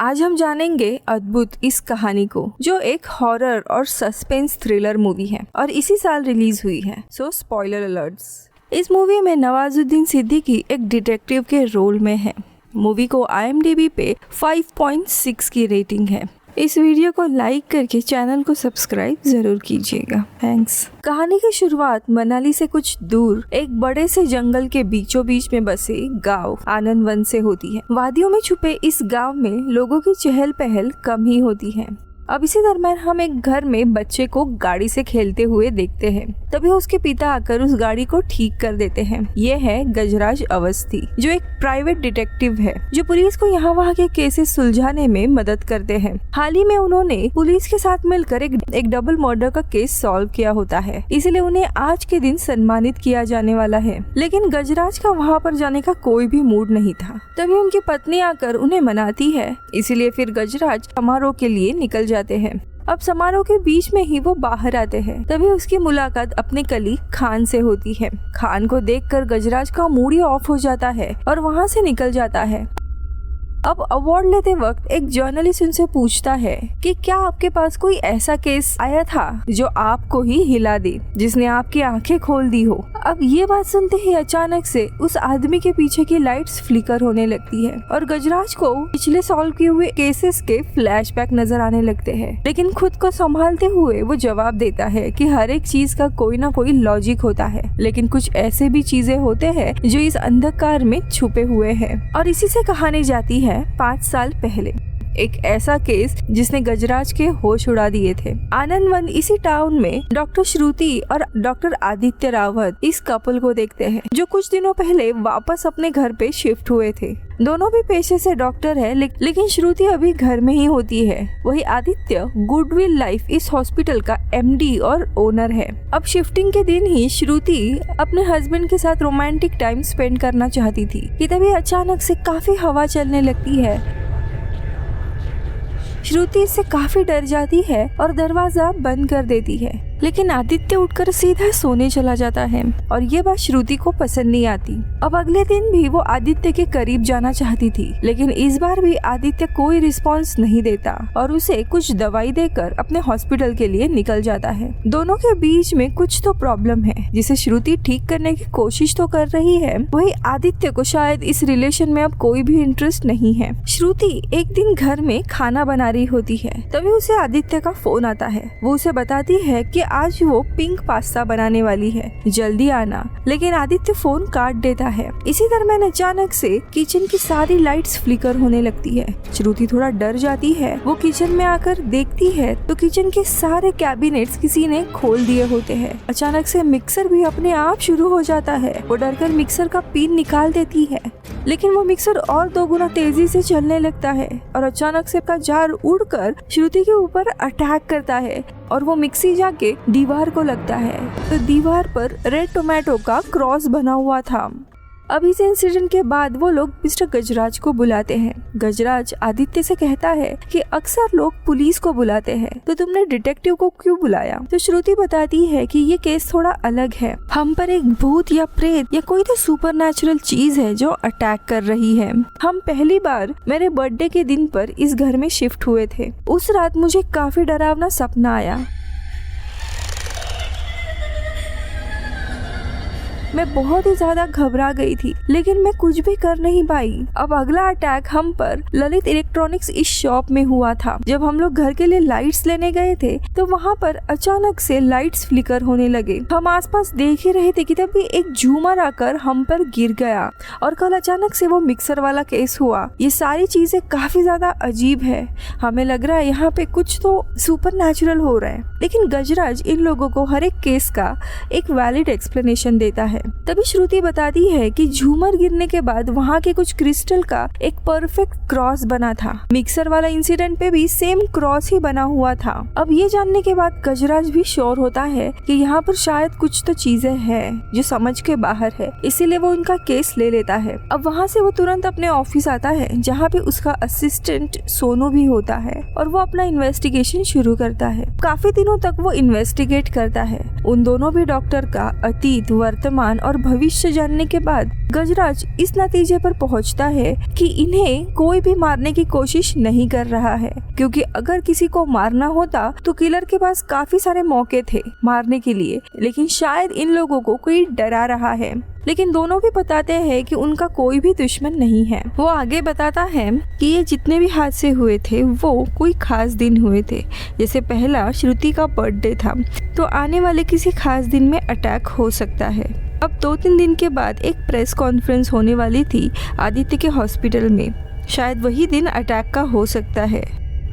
आज हम जानेंगे अद्भुत इस कहानी को, जो एक हॉरर और सस्पेंस थ्रिलर मूवी है और इसी साल रिलीज हुई है। सो स्पॉइलर अलर्ट्स। इस मूवी में नवाजुद्दीन सिद्दीकी एक डिटेक्टिव के रोल में है। मूवी को IMDb पे 5.6 की रेटिंग है। इस वीडियो को लाइक करके चैनल को सब्सक्राइब जरूर कीजिएगा। थैंक्स। कहानी की शुरुआत मनाली से कुछ दूर एक बड़े से जंगल के बीचों बीच में बसे गांव आनंद वन से होती है। वादियों में छुपे इस गांव में लोगों की चहल पहल कम ही होती है। अब इसी दरम्यान हम एक घर में बच्चे को गाड़ी से खेलते हुए देखते हैं। तभी उसके पिता आकर उस गाड़ी को ठीक कर देते हैं। ये है गजराज अवस्थी, जो एक प्राइवेट डिटेक्टिव है जो पुलिस को यहाँ वहाँ के केसेस सुलझाने में मदद करते हैं। हाल ही में उन्होंने पुलिस के साथ मिलकर एक डबल मर्डर का केस सॉल्व किया होता है, इसलिए उन्हें आज के दिन सम्मानित किया जाने वाला है। लेकिन गजराज का वहाँ पर जाने का कोई भी मूड नहीं था। तभी उनकी पत्नी आकर उन्हें मनाती है, इसीलिए फिर गजराज समारोह के लिए निकल जाते हैं। अब समारोह के बीच में ही वो बाहर आते हैं। तभी उसकी मुलाकात अपने कलीग खान से होती है। खान को देखकर गजराज का मूड ही ऑफ हो जाता है और वहाँ से निकल जाता है। अब अवार्ड लेते वक्त एक जर्नलिस्ट उनसे पूछता है कि क्या आपके पास कोई ऐसा केस आया था जो आपको ही हिला दे, जिसने आपकी आंखें खोल दी हो। अब ये बात सुनते ही अचानक से उस आदमी के पीछे की लाइट्स फ्लिकर होने लगती है और गजराज को पिछले सॉल्व किए हुए केसेस के फ्लैशबैक नजर आने लगते हैं। लेकिन खुद को संभालते हुए वो जवाब देता है कि हर एक चीज का कोई ना कोई लॉजिक होता है, लेकिन कुछ ऐसे भी चीजें होते हैं जो इस अंधकार में छुपे हुए हैं। और इसी से कहानी जाती है 5 साल पहले। एक ऐसा केस जिसने गजराज के होश उड़ा दिए थे। आनंद वन इसी टाउन में डॉक्टर श्रुति और डॉक्टर आदित्य रावत इस कपल को देखते हैं, जो कुछ दिनों पहले वापस अपने घर पे शिफ्ट हुए थे। दोनों भी पेशे से डॉक्टर है, लेकिन श्रुति अभी घर में ही होती है। वही आदित्य गुडविल लाइफ इस हॉस्पिटल का MD और ओनर है। अब शिफ्टिंग के दिन ही श्रुति अपने हस्बैंड के साथ रोमांटिक टाइम स्पेंड करना चाहती थी कि तभी अचानक से काफी हवा चलने लगती है। श्रुति इससे काफी डर जाती है और दरवाजा बंद कर देती है, लेकिन आदित्य उठकर सीधा सोने चला जाता है और ये बात श्रुति को पसंद नहीं आती। अब अगले दिन भी वो आदित्य के करीब जाना चाहती थी, लेकिन इस बार भी आदित्य कोई रिस्पांस नहीं देता और उसे कुछ दवाई देकर अपने हॉस्पिटल के लिए निकल जाता है। दोनों के बीच में कुछ तो प्रॉब्लम है जिसे श्रुति ठीक करने की कोशिश तो कर रही है, वही आदित्य को शायद इस रिलेशन में अब कोई भी इंटरेस्ट नहीं है। श्रुति एक दिन घर में खाना बना रही होती है, तभी उसे आदित्य का फोन आता है। वो उसे बताती है कि आज वो पिंक पास्ता बनाने वाली है, जल्दी आना। लेकिन आदित्य फोन काट देता है। इसी दरम्यान अचानक से किचन की सारी लाइट्स फ्लिकर होने लगती है। श्रुति थोड़ा डर जाती है। वो किचन में आकर देखती है तो किचन के सारे कैबिनेट्स किसी ने खोल दिए होते हैं। अचानक से मिक्सर भी अपने आप शुरू हो जाता है। वो डरकर मिक्सर का पिन निकाल देती है, लेकिन वो मिक्सर और 2 गुना तेजी से चलने लगता है और अचानक से का जार उड़कर श्रुति के ऊपर अटैक करता है और वो मिक्सी जाके दीवार को लगता है। तो दीवार पर रेड टोमेटो का क्रॉस बना हुआ था। अब इस इंसिडेंट के बाद वो लोग मिस्टर गजराज को बुलाते हैं। गजराज आदित्य से कहता है कि अक्सर लोग पुलिस को बुलाते हैं, तो तुमने डिटेक्टिव को क्यों बुलाया? तो श्रुति बताती है कि ये केस थोड़ा अलग है। हम पर एक भूत या प्रेत या कोई तो सुपरनैचुरल चीज है जो अटैक कर रही है। हम पहली बार मेरे बर्थडे के दिन पर इस घर में शिफ्ट हुए थे। उस रात मुझे काफी डरावना सपना आया। मैं बहुत ही ज्यादा घबरा गई थी, लेकिन मैं कुछ भी कर नहीं पाई। अब अगला अटैक हम पर ललित इलेक्ट्रॉनिक्स इस शॉप में हुआ था। जब हम लोग घर के लिए लाइट्स लेने गए थे तो वहाँ पर अचानक से लाइट्स फ्लिकर होने लगे। हम आसपास देख ही रहे थे कि तभी एक झूमर आकर हम पर गिर गया और कल अचानक से वो मिक्सर वाला केस हुआ। ये सारी चीजें काफी ज्यादा अजीब है। हमें लग रहा है यहाँ पे कुछ तो सुपरनैचुरल हो रहा है। लेकिन गजराज इन लोगों को हर एक केस का एक वैलिड एक्सप्लेनेशन देता है। तभी श्रुति बताती है कि झूमर गिरने के बाद वहाँ के कुछ क्रिस्टल का एक परफेक्ट क्रॉस बना था। मिक्सर वाला इंसिडेंट पे भी सेम क्रॉस ही बना हुआ था। अब ये जानने के बाद गजराज भी श्योर होता है कि यहाँ पर शायद कुछ तो चीजें हैं जो समझ के बाहर है, इसीलिए वो उनका केस ले लेता है। अब वहाँ से वो तुरंत अपने ऑफिस आता है, जहाँ पे उसका असिस्टेंट सोनू भी होता है और वो अपना इन्वेस्टिगेशन शुरू करता है। काफी दिनों तक वो इन्वेस्टिगेट करता है। उन दोनों भी डॉक्टर का अतीत, वर्तमान वर्तमान और भविष्य जानने के बाद गजराज इस नतीजे पर पहुंचता है कि इन्हें कोई भी मारने की कोशिश नहीं कर रहा है, क्योंकि अगर किसी को मारना होता तो किलर के पास काफी सारे मौके थे मारने के लिए, लेकिन शायद इन लोगों को कोई डरा रहा है। लेकिन दोनों भी बताते हैं कि उनका कोई भी दुश्मन नहीं है। वो आगे बताता है कि ये जितने भी हादसे हुए थे वो कोई खास दिन हुए थे, जैसे पहला श्रुति का बर्थडे था, तो आने वाले किसी खास दिन में अटैक हो सकता है। अब 2-3 दिन के बाद एक प्रेस कॉन्फ्रेंस होने वाली थी आदित्य के हॉस्पिटल में, शायद वही दिन अटैक का हो सकता है।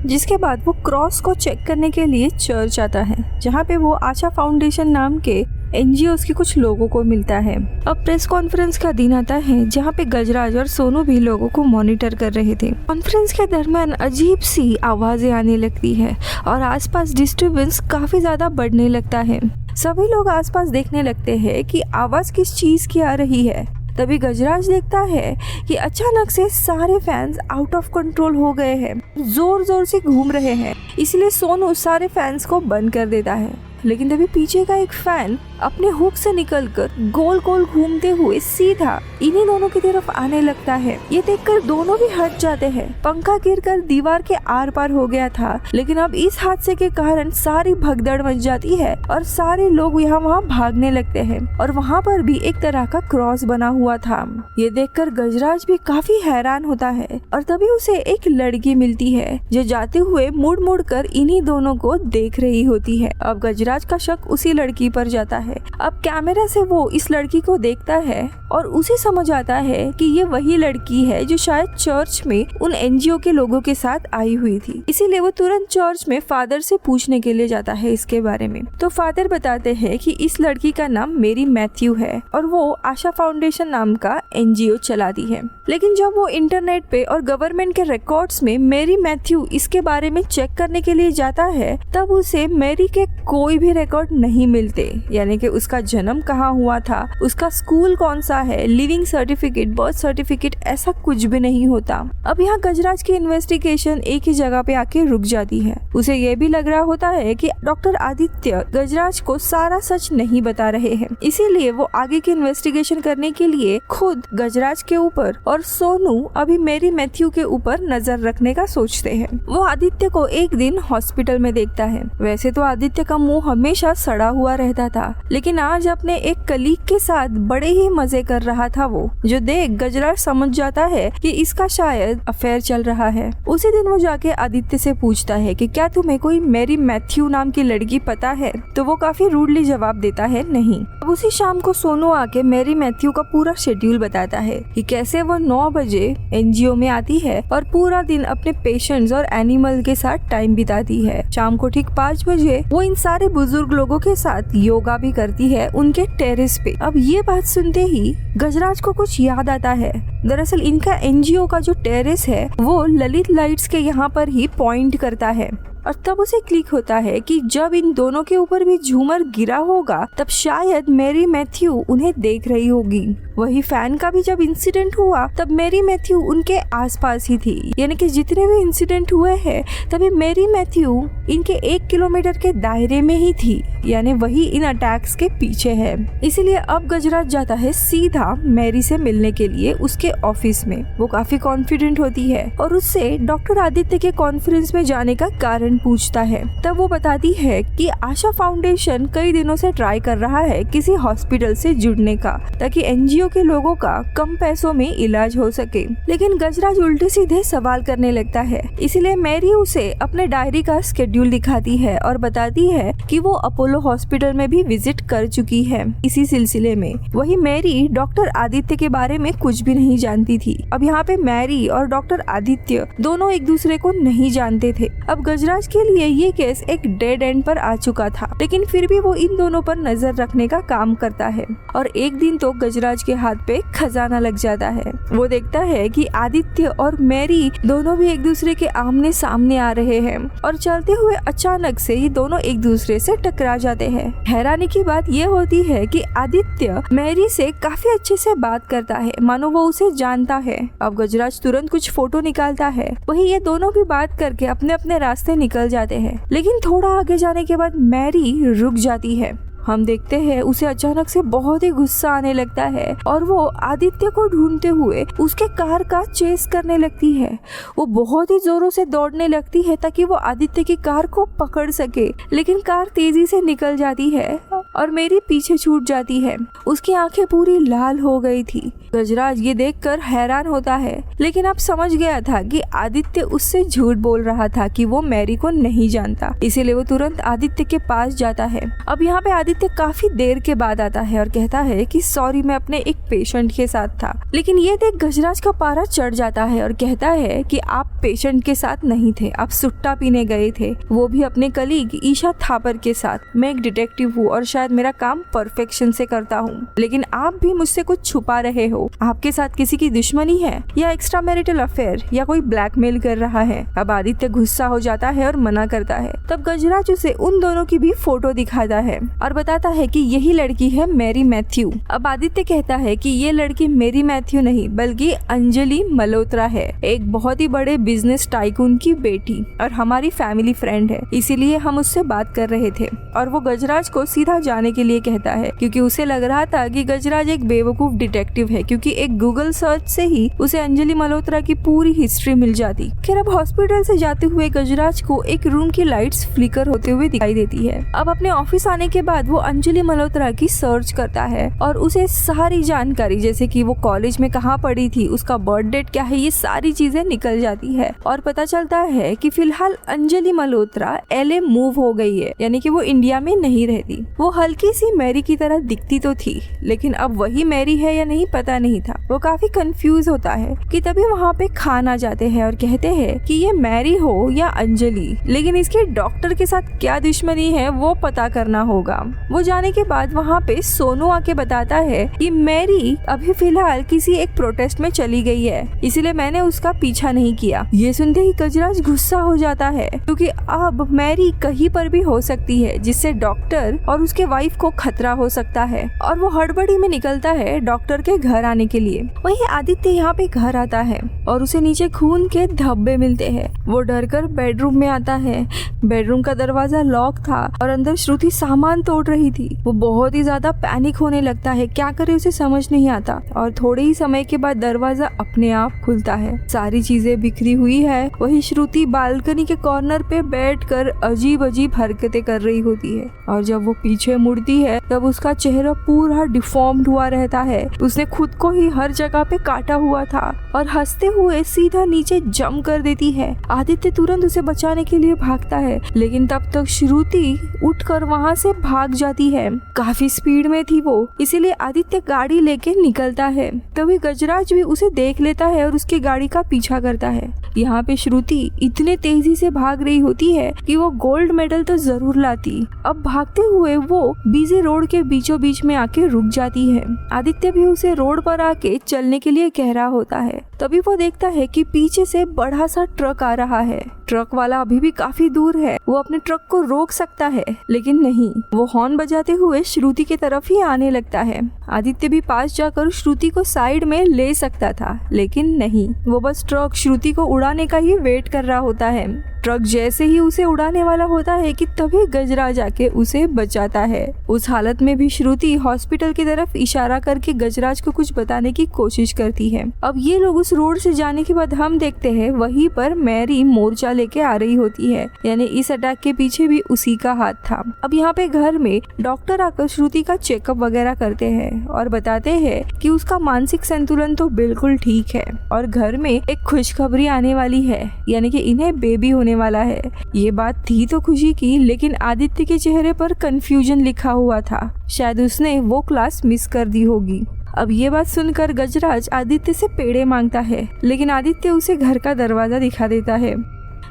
जिसके बाद वो क्रॉस को चेक करने के लिए चर्च आता है, जहाँ पे वो आशा फाउंडेशन नाम के NGOs के कुछ लोगों को मिलता है। अब प्रेस कॉन्फ्रेंस का दिन आता है, जहाँ पे गजराज और सोनू भी लोगों को मॉनिटर कर रहे थे। कॉन्फ्रेंस के दरमियान अजीब सी आवाजें आने लगती है और आसपास डिस्टर्बेंस काफी ज्यादा बढ़ने लगता है। सभी लोग आसपास देखने लगते हैं कि आवाज किस चीज की आ रही है। तभी गजराज देखता है कि अचानक से सारे फैंस आउट ऑफ कंट्रोल हो गए हैं, जोर जोर से घूम रहे हैं। इसलिए सोनू सारे फैंस को बंद कर देता है, लेकिन तभी पीछे का एक फैन अपने हुक से निकलकर गोल गोल घूमते हुए सीधा इन्हीं दोनों की तरफ आने लगता है। ये देखकर दोनों भी हट जाते हैं। पंखा गिरकर दीवार के आर पार हो गया था, लेकिन अब इस हादसे के कारण सारी भगदड़ मच जाती है और सारे लोग यहाँ वहाँ भागने लगते हैं और वहाँ पर भी एक तरह का क्रॉस बना हुआ था। ये देखकर गजराज भी काफी हैरान होता है और तभी उसे एक लड़की मिलती है जो जाते हुए मुड़ मुड़ कर इन्हीं दोनों को देख रही होती है। अब गजराज का शक उसी लड़की पर जाता है। अब कैमरा से वो इस लड़की को देखता है और उसे समझ आता है कि ये वही लड़की है जो शायद चर्च में उन NGO के लोगों के साथ आई हुई थी। इसीलिए वो तुरंत चर्च में फादर से पूछने के लिए जाता है इसके बारे में। तो फादर बताते हैं कि इस लड़की का नाम मेरी मैथ्यू है और वो आशा फाउंडेशन नाम का NGO चलाती है। लेकिन जब वो इंटरनेट पे और गवर्नमेंट के रिकॉर्ड्स में मेरी मैथ्यू इसके बारे में चेक करने के लिए जाता है, तब उसे मेरी के कोई भी रिकॉर्ड नहीं मिलते, यानी कि उसका जन्म कहाँ हुआ था, उसका स्कूल कौन सा है, लिविंग सर्टिफिकेट, बर्थ सर्टिफिकेट, ऐसा कुछ भी नहीं होता। अब यहाँ गजराज की इन्वेस्टिगेशन एक ही जगह पे आके रुक जाती है। उसे ये भी लग रहा होता है कि डॉक्टर आदित्य गजराज को सारा सच नहीं बता रहे हैं, इसीलिए वो आगे की इन्वेस्टिगेशन करने के लिए खुद गजराज के ऊपर और सोनू अभी मेरी मैथ्यू के ऊपर नजर रखने का सोचते हैं। वो आदित्य को एक दिन हॉस्पिटल में देखता है। वैसे तो आदित्य का मुंह हमेशा सड़ा हुआ रहता था, लेकिन आज अपने एक कलीग के साथ बड़े ही मजे कर रहा था वो, जो देख गजराज समझ जाता है कि इसका शायद अफेयर चल रहा है। उसी दिन वो जाके आदित्य से पूछता है कि क्या तुम्हें कोई मेरी मैथ्यू नाम की लड़की पता है, तो वो काफी रूडली जवाब देता है नहीं। अब उसी शाम को सोनू आके मेरी मैथ्यू का पूरा शेड्यूल बताता है कि कैसे वो 9 बजे NGO में आती है और पूरा दिन अपने पेशेंट्स और एनिमल के साथ टाइम बिताती है। शाम को ठीक 5 बजे वो इन सारे बुजुर्ग लोगों के साथ योगा भी करती है उनके टेरेस पे। अब ये बात सुनते ही गजराज को कुछ याद आता है। दरअसल इनका NGO का जो टेरेस है वो ललित लाइट्स के यहाँ पर ही पॉइंट करता है और तब उसे क्लिक होता है कि जब इन दोनों के ऊपर भी झूमर गिरा होगा तब शायद मेरी मैथ्यू उन्हें देख रही होगी। वही फैन का भी जब इंसिडेंट हुआ तब मेरी मैथ्यू उनके आसपास ही थी, यानी कि जितने भी इंसिडेंट हुए हैं तभी मेरी मैथ्यू इनके 1 किलोमीटर के दायरे में ही थी, यानी वही इन अटैक्स के पीछे है। इसीलिए अब गजराज जाता है सीधा मैरी से मिलने के लिए उसके ऑफिस में। वो काफी कॉन्फिडेंट होती है और उससे डॉक्टर आदित्य के कॉन्फ्रेंस में जाने का कारण पूछता है। तब वो बताती है कि आशा फाउंडेशन कई दिनों से ट्राई कर रहा है किसी हॉस्पिटल से जुड़ने का, ताकि NGO के लोगों का कम पैसों में इलाज हो सके। लेकिन गजराज उल्टे सीधे सवाल करने लगता है, इसलिए मैरी उसे अपने डायरी का स्केड्यूल दिखाती है और बताती है कि वो अपोलो हॉस्पिटल में भी विजिट कर चुकी है इसी सिलसिले में। वही मैरी डॉक्टर आदित्य के बारे में कुछ भी नहीं जानती थी। अब यहाँ पे मैरी और डॉक्टर आदित्य दोनों एक दूसरे को नहीं जानते थे। अब गजराज के लिए ये केस एक डेड एंड पर आ चुका था, लेकिन फिर भी वो इन दोनों पर नजर रखने का काम करता है। और एक दिन तो गजराज के हाथ पे खजाना लग जाता है। वो देखता है कि आदित्य और मैरी दोनों भी एक दूसरे के आमने सामने आ रहे हैं और चलते हुए अचानक से ये दोनों एक दूसरे से टकरा जाते हैं। हैरानी की बात ये होती है कि आदित्य मैरी से काफी अच्छे से बात करता है, मानो वो उसे जानता है। अब गजराज तुरंत कुछ फोटो निकालता है। वही ये दोनों भी बात करके अपने अपने रास्ते निकल जाते हैं। लेकिन थोड़ा आगे जाने के बाद मैरी रुक जाती है हम देखते हैं उसे अचानक से बहुत ही गुस्सा आने लगता है और वो आदित्य को ढूंढते हुए उसके कार का चेस करने लगती है। वो बहुत ही जोरों से दौड़ने लगती है ताकि वो आदित्य की कार को पकड़ सके, लेकिन कार तेजी से निकल जाती है और मेरी पीछे छूट जाती है। उसकी आंखें पूरी लाल हो गई थी। गजराज ये देखकर हैरान होता है, लेकिन अब समझ गया था कि आदित्य उससे झूठ बोल रहा था कि वो मैरी को नहीं जानता, इसीलिए वो तुरंत आदित्य के पास जाता है। अब यहाँ पे आदित्य काफी देर के बाद आता है और कहता है कि सॉरी, मैं अपने एक पेशेंट के साथ था। लेकिन ये देख गजराज का पारा चढ़ जाता है और कहता है कि आप पेशेंट के साथ नहीं थे, आप सुट्टा पीने गए थे, वो भी अपने कलीग ईशा थापर के साथ। मैं एक डिटेक्टिव हूँ और शायद मेरा काम परफेक्शन से करता हूँ, लेकिन आप भी मुझसे कुछ छुपा रहे हो। आपके साथ किसी की दुश्मनी है या एक्स्ट्रा मैरिटल अफेयर या कोई ब्लैकमेल कर रहा है। अब आदित्य गुस्सा हो जाता है और मना करता है। तब गजराज उसे उन दोनों की भी फोटो दिखाता है और बताता है कि यही लड़की है मैरी मैथ्यू। अब आदित्य कहता है कि ये लड़की मैरी मैथ्यू नहीं बल्कि अंजलि मल्होत्रा है, एक बहुत ही बड़े बिजनेस टाइकून की बेटी और हमारी फैमिली फ्रेंड है, इसीलिए हम उससे बात कर रहे थे। और वो गजराज को सीधा जाने के लिए कहता है क्योंकि उसे लग रहा था कि गजराज एक बेवकूफ डिटेक्टिव है, क्योंकि एक गूगल सर्च से ही उसे अंजलि मल्होत्रा की पूरी हिस्ट्री मिल जाती। खैर अब हॉस्पिटल से जाते हुए गजराज को एक रूम की लाइट्स फ्लिकर होते हुए दिखाई देती है। अब अपने ऑफिस आने के बाद वो अंजलि मल्होत्रा की सर्च करता है और उसे सारी जानकारी, जैसे कि वो कॉलेज में कहाँ पढ़ी थी, उसका बर्थ डेट क्या है, ये सारी चीजें निकल जाती है और पता चलता है कि फिलहाल अंजलि मल्होत्रा LA मूव हो गई है, यानी कि वो इंडिया में नहीं रहती। वो हल्की सी मैरी की तरह दिखती तो थी, लेकिन अब वही मैरी है या नहीं पता नहीं था। वो काफी कंफ्यूज होता है कि तभी वहाँ पे खान आ जाते हैं और कहते हैं कि ये मैरी हो या अंजलि, लेकिन इसके डॉक्टर के साथ क्या दुश्मनी है वो पता करना होगा। वो जाने के बाद वहाँ पे सोनू आके बताता है कि मैरी अभी फिलहाल किसी एक प्रोटेस्ट में चली गई है, इसीलिए मैंने उसका पीछा नहीं किया। ये सुनते ही गजराज गुस्सा हो जाता है क्योंकि अब मैरी कहीं पर भी हो सकती है, जिससे डॉक्टर और उसके वाइफ को खतरा हो सकता है, और वो हड़बड़ी में निकलता है डॉक्टर के घर आने के लिए। वहीं आदित्य यहाँ पे घर आता है और उसे नीचे खून के धब्बे मिलते हैं। वो डरकर बेडरूम में आता है। बेडरूम का दरवाजा लॉक था और अंदर श्रुति सामान तोड़ रही थी। वो बहुत ही ज्यादा पैनिक होने लगता है, क्या करे उसे समझ नहीं आता, और थोड़े ही समय के बाद दरवाजा अपने आप खुलता है। सारी चीजें बिखरी हुई है। वही श्रुति बालकनी के कॉर्नर पे बैठकर अजीब अजीब हरकतें कर रही होती है, और जब वो पीछे मुड़ती है तब उसका चेहरा पूरा डिफॉर्म्ड हुआ रहता है। उसने खुद को ही हर जगह पे काटा हुआ था और हंसते हुए सीधा नीचे जंप कर देती है। आदित्य तुरंत उसे बचाने के लिए भागता है, लेकिन तब तक श्रुति उठकर वहाँ से भाग जाती है। काफी स्पीड में थी वो, इसीलिए आदित्य गाड़ी लेके निकलता है। तभी गजराज भी उसे देख लेता है और उसकी गाड़ी का पीछा करता है। यहाँ पे श्रुति इतने तेजी से भाग रही होती है कि वो गोल्ड मेडल तो जरूर लाती। अब भागते हुए वो बिजी रोड के बीचों बीच में आके रुक जाती है। आदित्य भी उसे रोड पर आके चलने के लिए कह रहा होता है। तभी वो देखता है कि पीछे से बड़ा सा ट्रक आ रहा है। ट्रक वाला अभी भी काफी दूर है। वो अपने ट्रक को रोक सकता है, लेकिन नहीं, वो हॉर्न बजाते हुए श्रुति की तरफ ही आने लगता है। आदित्य भी पास जाकर श्रुति को साइड में ले सकता था, लेकिन नहीं, वो बस ट्रक श्रुति को उड़ाने का ही वेट कर रहा होता है। ट्रक जैसे ही उसे उड़ाने वाला होता है कि तभी गजराज आके उसे बचाता है। उस हालत में भी श्रुति हॉस्पिटल की तरफ इशारा करके गजराज को कुछ बताने की कोशिश करती है। अब ये लोग उस रोड से जाने के बाद हम देखते हैं वहीं पर मैरी मोर्चा लेके आ रही होती है, यानी इस अटैक के पीछे भी उसी का हाथ था। अब यहाँ पे घर में डॉक्टर आकर श्रुति का चेकअप वगैरह करते हैं और बताते हैं कि उसका मानसिक संतुलन तो बिल्कुल ठीक है और घर में एक खुशखबरी आने वाली है, यानी कि इन्हें बेबी होने वाला है। ये बात थी तो खुशी की, लेकिन आदित्य के चेहरे पर कंफ्यूजन लिखा हुआ था। शायद उसने वो क्लास मिस कर दी होगी। अब ये बात सुनकर गजराज आदित्य से पेड़े मांगता है, लेकिन आदित्य उसे घर का दरवाजा दिखा देता है।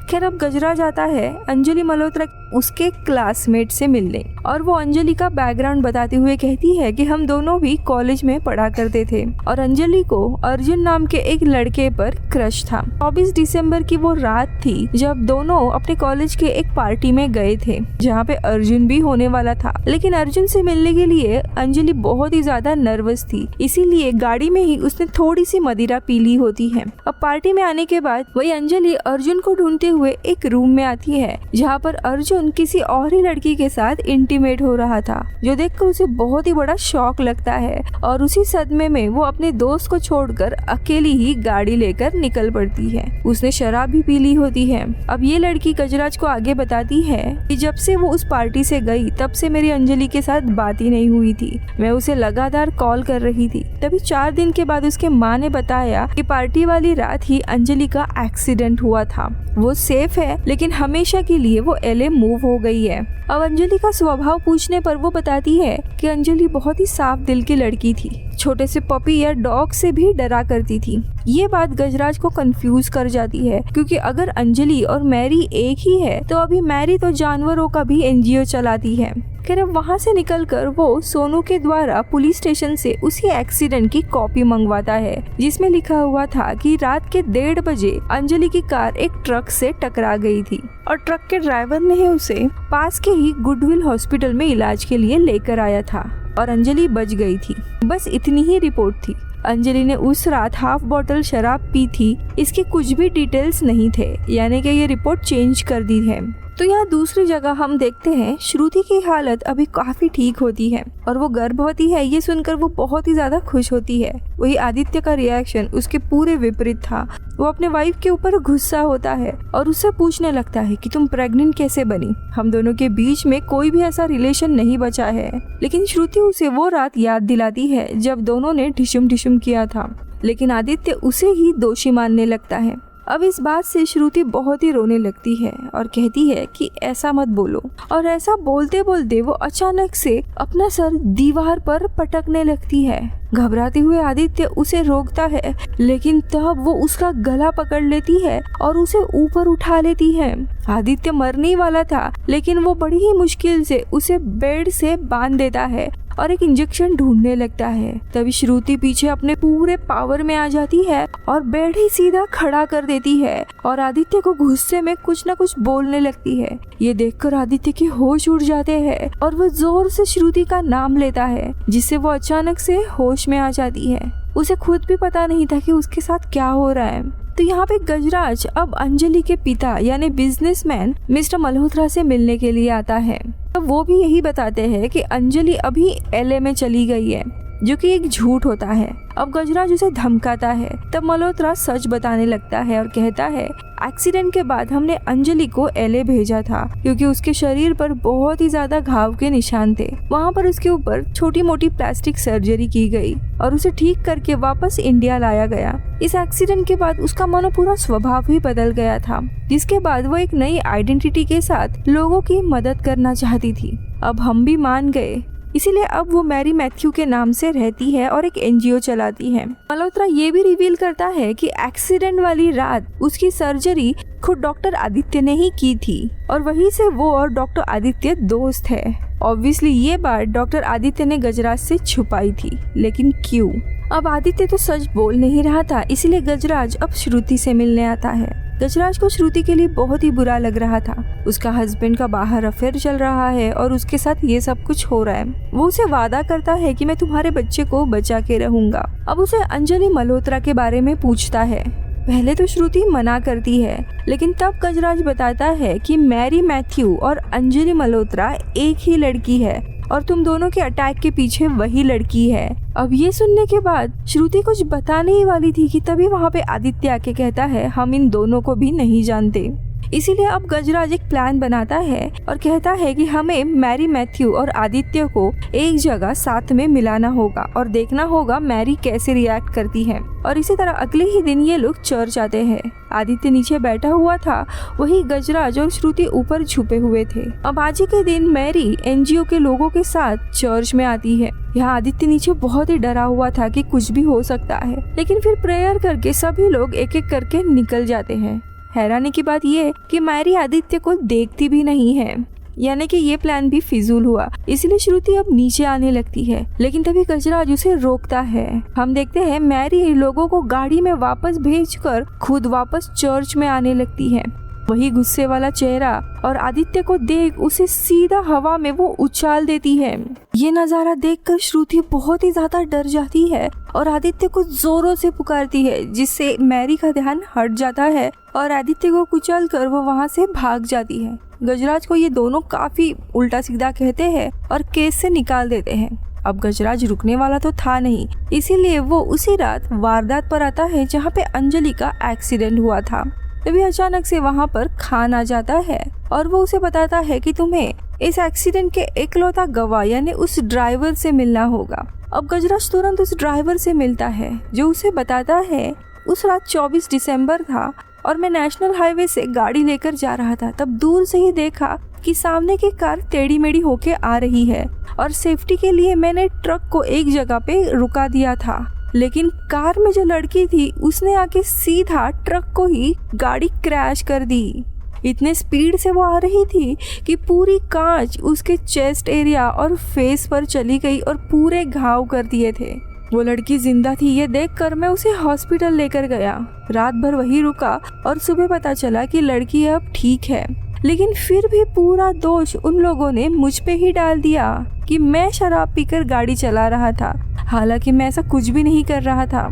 खैर अब गजराज आता है अंजलि मल्होत्रा उसके क्लासमेट से मिलने, और वो अंजलि का बैकग्राउंड बताते हुए कहती है कि हम दोनों भी कॉलेज में पढ़ा करते थे और अंजलि को अर्जुन नाम के एक लड़के पर क्रश था। 24 दिसंबर की वो रात थी जब दोनों अपने कॉलेज के एक पार्टी में गए थे जहाँ पे अर्जुन भी होने वाला था, लेकिन अर्जुन से मिलने के लिए अंजलि बहुत ही ज्यादा नर्वस थी, इसीलिए गाड़ी में ही उसने थोड़ी सी मदिरा पी ली होती है। अब पार्टी में आने के बाद वही अंजलि अर्जुन को ढूंढते हुए एक रूम में आती है जहाँ पर अर्जुन सुन किसी और ही लड़की के साथ इंटीमेट हो रहा था, जो देखकर उसे बहुत ही बड़ा शॉक लगता है और उसी सदमे में वो अपने दोस्त को छोड़कर अकेली ही गाड़ी लेकर निकल पड़ती है। उसने शराब भी पी ली होती है। अब ये लड़की गजराज को आगे बताती है कि जब से वो उस पार्टी से गई तब से मेरी अंजलि के साथ बात ही नहीं हुई थी। मैं उसे लगातार कॉल कर रही थी। तभी 4 दिन के बाद उसके माँ ने बताया कि पार्टी वाली रात ही अंजलि का एक्सीडेंट हुआ था। वो सेफ है, लेकिन हमेशा के लिए वो LA मूव हो गई है। अब अंजलि का स्वभाव पूछने पर वो बताती है कि अंजलि बहुत ही साफ दिल की लड़की थी, छोटे से पपी या डॉग से भी डरा करती थी। ये बात गजराज को कंफ्यूज कर जाती है, क्योंकि अगर अंजलि और मैरी एक ही है तो अभी मैरी तो जानवरों का भी NGO चलाती है। खैर अब वहाँ से निकलकर वो सोनू के द्वारा पुलिस स्टेशन से उसी एक्सीडेंट की कॉपी मंगवाता है, जिसमें लिखा हुआ था कि रात के 1:30 बजे अंजलि की कार एक ट्रक से टकरा गई थी और ट्रक के ड्राइवर ने उसे पास के ही गुडविल हॉस्पिटल में इलाज के लिए लेकर आया था और अंजलि बच गई थी। बस इतनी ही रिपोर्ट थी। अंजलि ने उस रात हाफ बोतल शराब पी थी, इसके कुछ भी डिटेल्स नहीं थे, यानी कि ये रिपोर्ट चेंज कर दी है। तो यहाँ दूसरी जगह हम देखते हैं श्रुति की हालत अभी काफी ठीक होती है और वो गर्भवती है। ये सुनकर वो बहुत ही ज्यादा खुश होती है। वही आदित्य का रिएक्शन उसके पूरे विपरीत था। वो अपने वाइफ के ऊपर गुस्सा होता है और उससे पूछने लगता है कि तुम प्रेग्नेंट कैसे बनी, हम दोनों के बीच में कोई भी ऐसा रिलेशन नहीं बचा है। लेकिन श्रुति उसे वो रात याद दिलाती है जब दोनों ने ढिशुम ढिशुम किया था, लेकिन आदित्य उसे ही दोषी मानने लगता है। अब इस बात से श्रुति बहुत ही रोने लगती है और कहती है कि ऐसा मत बोलो, और ऐसा बोलते बोलते वो अचानक से अपना सर दीवार पर पटकने लगती है। घबराते हुए आदित्य उसे रोकता है, लेकिन तब वो उसका गला पकड़ लेती है और उसे ऊपर उठा लेती है। आदित्य मरने वाला था, लेकिन वो बड़ी ही मुश्किल से उसे बेड से बांध देता है और एक इंजेक्शन ढूंढने लगता है। तभी श्रुति पीछे अपने पूरे पावर में आ जाती है और बेड ही सीधा खड़ा कर देती है और आदित्य को गुस्से में कुछ न कुछ बोलने लगती है। ये देखकर आदित्य के होश उड़ जाते हैं और वो जोर से श्रुति का नाम लेता है, जिससे वो अचानक से होश में आ जाती है। उसे खुद भी पता नहीं था कि उसके साथ क्या हो रहा है। तो यहाँ पे गजराज अब अंजलि के पिता यानी बिजनेसमैन मिस्टर मल्होत्रा से मिलने के लिए आता है। तो वो भी यही बताते हैं कि अंजलि अभी LA में चली गई है, जो कि एक झूठ होता है। अब गजराज उसे धमकाता है। तब मल्होत्रा सच बताने लगता है और कहता है एक्सीडेंट के बाद हमने अंजलि को LA भेजा था, क्योंकि उसके शरीर पर बहुत ही ज्यादा घाव के निशान थे। वहाँ पर उसके ऊपर छोटी मोटी प्लास्टिक सर्जरी की गई और उसे ठीक करके वापस इंडिया लाया गया। इस एक्सीडेंट के बाद उसका मानो पूरा स्वभाव ही बदल गया था, जिसके बाद वो एक नई आइडेंटिटी के साथ लोगों की मदद करना चाहती थी। अब हम भी मान गए, इसीलिए अब वो मैरी मैथ्यू के नाम से रहती है और एक NGO चलाती है। मल्होत्रा ये भी रिवील करता है कि एक्सीडेंट वाली रात उसकी सर्जरी खुद डॉक्टर आदित्य ने ही की थी और वहीं से वो और डॉक्टर आदित्य दोस्त है। ऑब्वियसली ये बात डॉक्टर आदित्य ने गजराज से छुपाई थी, लेकिन क्यों? अब आदित्य तो सच बोल नहीं रहा था, इसीलिए गजराज अब श्रुति से मिलने आता है। गजराज को श्रुति के लिए बहुत ही बुरा लग रहा था। उसका हस्बैंड का बाहर अफेयर चल रहा है और उसके साथ ये सब कुछ हो रहा है। वो उसे वादा करता है कि मैं तुम्हारे बच्चे को बचा के रहूंगा। अब उसे अंजलि मल्होत्रा के बारे में पूछता है। पहले तो श्रुति मना करती है, लेकिन तब गजराज बताता है कि मैरी मैथ्यू और अंजलि मल्होत्रा एक ही लड़की है और तुम दोनों के अटैक के पीछे वही लड़की है। अब ये सुनने के बाद श्रुति कुछ बताने ही वाली थी कि तभी वहाँ पे आदित्य आके कहता है हम इन दोनों को भी नहीं जानते। इसीलिए अब गजराज एक प्लान बनाता है और कहता है कि हमें मैरी मैथ्यू और आदित्य को एक जगह साथ में मिलाना होगा और देखना होगा मैरी कैसे रिएक्ट करती है। और इसी तरह अगले ही दिन ये लोग चर्च आते हैं। आदित्य नीचे बैठा हुआ था, वही गजराज और श्रुति ऊपर छुपे हुए थे। अब आज के दिन मैरी NGO के लोगों के साथ चर्च में आती है। यहाँ आदित्य नीचे बहुत ही डरा हुआ था कि कुछ भी हो सकता है, लेकिन फिर प्रेयर करके सभी लोग एक एक करके निकल जाते हैं। हैरानी की बात ये कि मैरी आदित्य को देखती भी नहीं है, यानी कि ये प्लान भी फिजूल हुआ। इसलिए श्रुति अब नीचे आने लगती है, लेकिन तभी गजराज उसे रोकता है। हम देखते हैं मैरी लोगों को गाड़ी में वापस भेजकर खुद वापस चर्च में आने लगती है। वही गुस्से वाला चेहरा और आदित्य को देख उसे सीधा हवा में वो उछाल देती है। ये नजारा देखकर श्रुति बहुत ही ज्यादा डर जाती है और आदित्य को जोरों से पुकारती है, जिससे मैरी का ध्यान हट जाता है और आदित्य को कुचल कर वो वहाँ से भाग जाती है। गजराज को ये दोनों काफी उल्टा सीधा कहते हैं और केस से निकाल देते हैं। अब गजराज रुकने वाला तो था नहीं, इसीलिए वो उसी रात वारदात पर आता है जहाँ पे अंजलि का एक्सीडेंट हुआ था। तभी अचानक से वहाँ पर खान आ जाता है और वो उसे बताता है कि तुम्हें इस एक्सीडेंट के इकलौता गवाह यानी उस ड्राइवर से मिलना होगा। अब गजराज तुरंत उस ड्राइवर से मिलता है जो उसे बताता है उस रात 24 दिसंबर था और मैं नेशनल हाईवे से गाड़ी लेकर जा रहा था। तब दूर से ही देखा कि सामने की कार टेढ़ी मेढ़ी होके आ रही है और सेफ्टी के लिए मैंने ट्रक को एक जगह पे रुका दिया था, लेकिन कार में जो लड़की थी उसने आके सीधा ट्रक को ही गाड़ी क्रैश कर दी। इतने स्पीड से वो आ रही थी कि पूरी कांच उसके चेस्ट एरिया और फेस पर चली गई और पूरे घाव कर दिए थे। वो लड़की जिंदा थी ये देखकर मैं उसे हॉस्पिटल लेकर गया। रात भर वही रुका और सुबह पता चला कि लड़की अब ठीक है, लेकिन फिर भी पूरा दोष उन लोगों ने मुझ पे ही डाल दिया कि मैं शराब पीकर गाड़ी चला रहा था, हालांकि मैं ऐसा कुछ भी नहीं कर रहा था।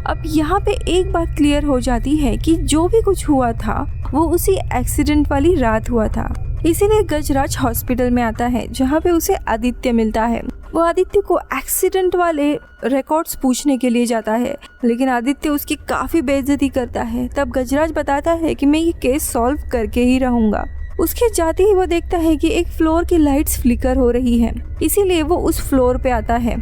अब यहाँ पे एक बात क्लियर हो जाती है कि जो भी कुछ हुआ था वो उसी एक्सीडेंट वाली रात हुआ था। इसीलिए गजराज हॉस्पिटल में आता है जहाँ पे उसे आदित्य मिलता है। वो आदित्य को एक्सीडेंट वाले रिकॉर्ड्स पूछने के लिए जाता है, लेकिन आदित्य उसकी काफी बेइज्जती करता है। तब गजराज बताता है कि मैं ये केस सॉल्व करके ही रहूंगा। उसके जाते ही वो देखता है कि एक फ्लोर की लाइट्स फ्लिकर हो रही है, इसीलिए वो उस फ्लोर पे आता है।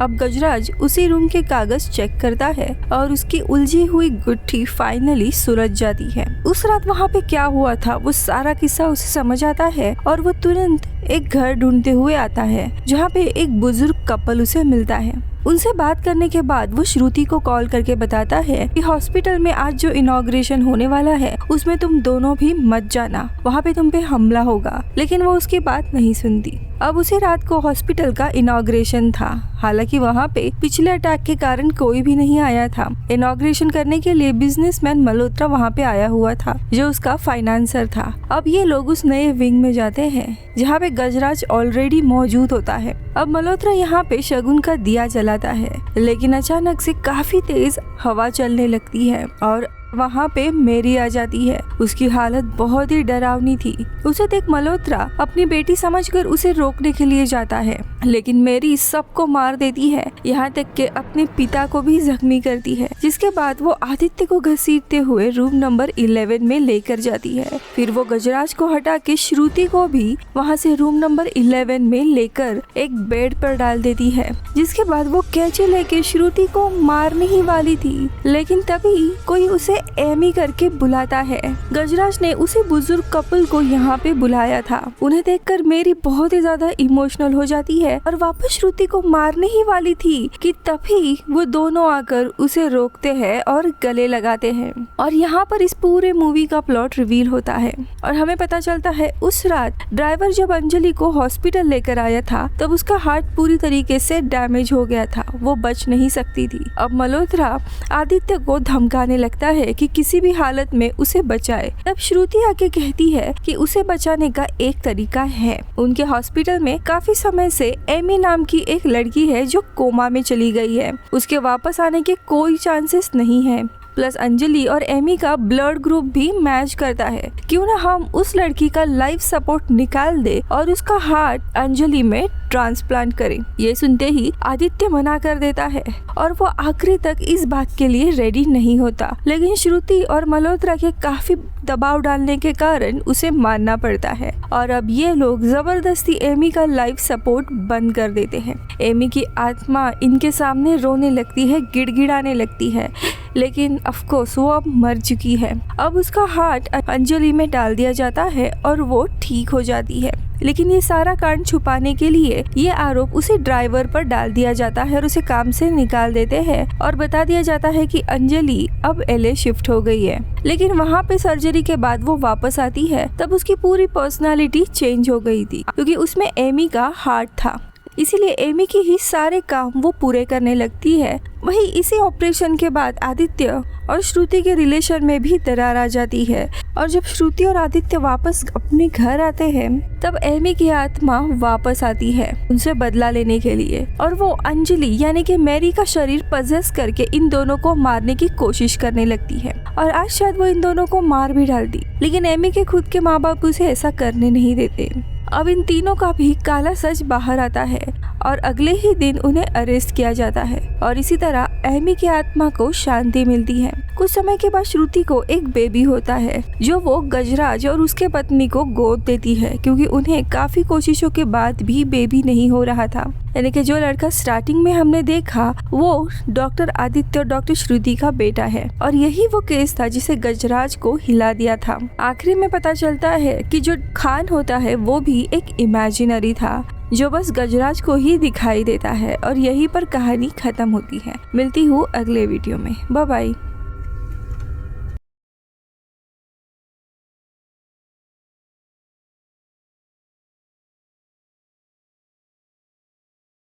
अब गजराज उसी रूम के कागज चेक करता है और उसकी उलझी हुई गुत्थी फाइनली सुलझ जाती है। उस रात वहाँ पे क्या हुआ था वो सारा किस्सा उसे समझ आता है और वो तुरंत एक घर ढूंढते हुए आता है जहाँ पे एक बुजुर्ग कपल उसे मिलता है। उनसे बात करने के बाद वो श्रुति को कॉल करके बताता है कि हॉस्पिटल में आज जो इनॉग्रेशन होने वाला है उसमें तुम दोनों भी मत जाना, वहाँ पे तुम पे हमला होगा। लेकिन वो उसकी बात नहीं सुनती। अब उसी रात को हॉस्पिटल का इनॉग्रेशन था, हालांकि वहाँ पे पिछले अटैक के कारण कोई भी नहीं आया था। इनॉग्रेशन करने के लिए बिजनेसमैन मल्होत्रा वहाँ पे आया हुआ था जो उसका फाइनेंसर था। अब ये लोग उस नए विंग में जाते हैं जहाँ पे गजराज ऑलरेडी मौजूद होता है। अब मल्होत्रा यहाँ पे शगुन का दिया जलाता है, लेकिन अचानक से काफी तेज हवा चलने लगती है और वहाँ पे मेरी आ जाती है। उसकी हालत बहुत ही डरावनी थी। उसे देख मल्होत्रा अपनी बेटी समझकर उसे रोकने के लिए जाता है, लेकिन मेरी सबको मार देती है, यहाँ तक कि अपने पिता को भी जख्मी करती है। जिसके बाद वो आदित्य को घसीटते हुए रूम नंबर 11 में लेकर जाती है। फिर वो गजराज को हटा के श्रुति को भी वहाँ से रूम नंबर 11 में लेकर एक बेड पर डाल देती है। जिसके बाद वो कैंची लेके श्रुति को मारने ही वाली थी, लेकिन तभी कोई उसे एमी करके बुलाता है। गजराज ने उसी बुजुर्ग कपल को यहाँ पे बुलाया था। उन्हें देखकर मेरी बहुत ही ज्यादा इमोशनल हो जाती है और वापस श्रुति को मारने ही वाली थी कि तभी वो दोनों आकर उसे रोकते हैं और गले लगाते हैं। और यहाँ पर इस पूरे मूवी का प्लॉट रिवील होता है और हमें पता चलता है उस रात ड्राइवर जब अंजलि को हॉस्पिटल लेकर आया था तब उसका हार्ट पूरी तरीके से डैमेज हो गया था, वो बच नहीं सकती थी। अब मल्होत्रा आदित्य को धमकाने लगता है कि किसी भी हालत में उसे बचाए। तब श्रुति आके कहती है कि उसे बचाने का एक तरीका है। उनके हॉस्पिटल में काफी समय से एमी नाम की एक लड़की है जो कोमा में चली गई है, उसके वापस आने के कोई चांसेस नहीं है। प्लस अंजलि और एमी का ब्लड ग्रुप भी मैच करता है। क्यों ना हम उस लड़की का लाइफ सपोर्ट निकाल दे और उसका हार्ट अंजलि में ट्रांसप्लांट करें। ये सुनते ही आदित्य मना कर देता है और वो आखिरी तक इस बात के लिए रेडी नहीं होता, लेकिन श्रुति और मल्होत्रा के काफी दबाव डालने के कारण उसे मानना पड़ता है और अब ये लोग जबरदस्ती एमी का लाइफ सपोर्ट बंद कर देते हैं। एमी की आत्मा इनके सामने रोने लगती है, गिड़गिड़ाने लगती है, लेकिन ऑफ कोर्स वो अब मर चुकी है। अब उसका हार्ट अंजलि में डाल दिया जाता है और वो ठीक हो जाती है। लेकिन ये सारा कांड छुपाने के लिए ये आरोप उसे ड्राइवर पर डाल दिया जाता है और उसे काम से निकाल देते हैं और बता दिया जाता है कि अंजलि अब LA शिफ्ट हो गई है। लेकिन वहाँ पे सर्जरी के बाद वो वापस आती है तब उसकी पूरी पर्सनालिटी चेंज हो गई थी, क्योंकि उसमें एमी का हार्ट था। इसीलिए एमी की ही सारे काम वो पूरे करने लगती है। वही इसी ऑपरेशन के बाद आदित्य और श्रुति के रिलेशन में भी दरार आ जाती है और जब श्रुति और आदित्य वापस अपने घर आते हैं तब एमी की आत्मा वापस आती है उनसे बदला लेने के लिए और वो अंजलि यानी कि मैरी का शरीर पजेस करके इन दोनों को मारने की कोशिश करने लगती है। और आज शायद वो इन दोनों को मार भी डालती, लेकिन एमी के खुद के माँ बाप उसे ऐसा करने नहीं देते। अब इन तीनों का भी काला सच बाहर आता है और अगले ही दिन उन्हें अरेस्ट किया जाता है और इसी तरह एमी की आत्मा को शांति मिलती है। कुछ समय के बाद श्रुति को एक बेबी होता है जो वो गजराज और उसके पत्नी को गोद देती है, क्योंकि उन्हें काफी कोशिशों के बाद भी बेबी नहीं हो रहा था। यानी कि जो लड़का स्टार्टिंग में हमने देखा वो डॉक्टर आदित्य और डॉक्टर श्रुति का बेटा है और यही वो केस था जिसे गजराज को हिला दिया था। आखिरी में पता चलता है कि जो खान होता है वो भी एक इमेजिनरी था जो बस गजराज को ही दिखाई देता है और यहीं पर कहानी खत्म होती है। मिलती हूँ अगले वीडियो में। Bye bye.